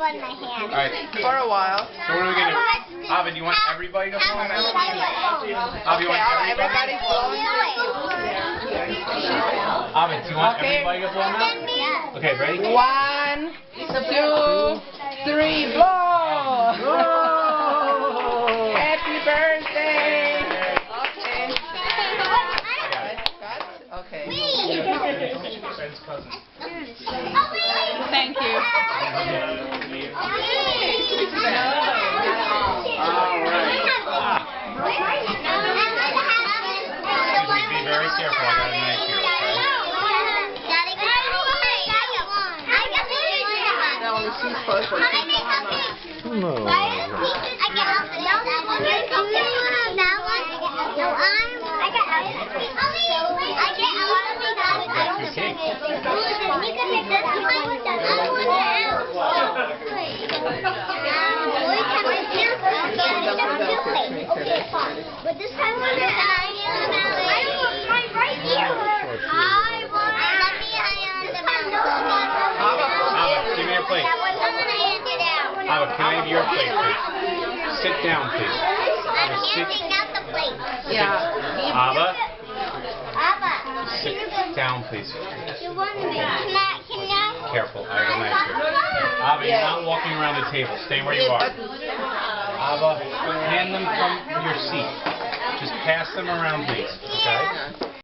blood in my hand. Alright. For a while. So what are we going to do? Abba, do you want everybody to blow now? Abba, you want everybody? Abba, do you want everybody to blow now? Yeah. Okay, ready? 1, 2, 3, blow! Happy birthday! Okay. Okay. Thank you. Be very careful. I got a knife here, okay? That one is too close. But this time we're going to right here. Abba, give me your plate. Abba, can I have your plate, please? Sit down, please. I'm handing out the plate. Yeah. Abba, sit down, please. Careful, I have a knife here. Abba, you're not walking around the table. Stay where you are. Abba, hand them from your seat. Just pass them around, please, okay?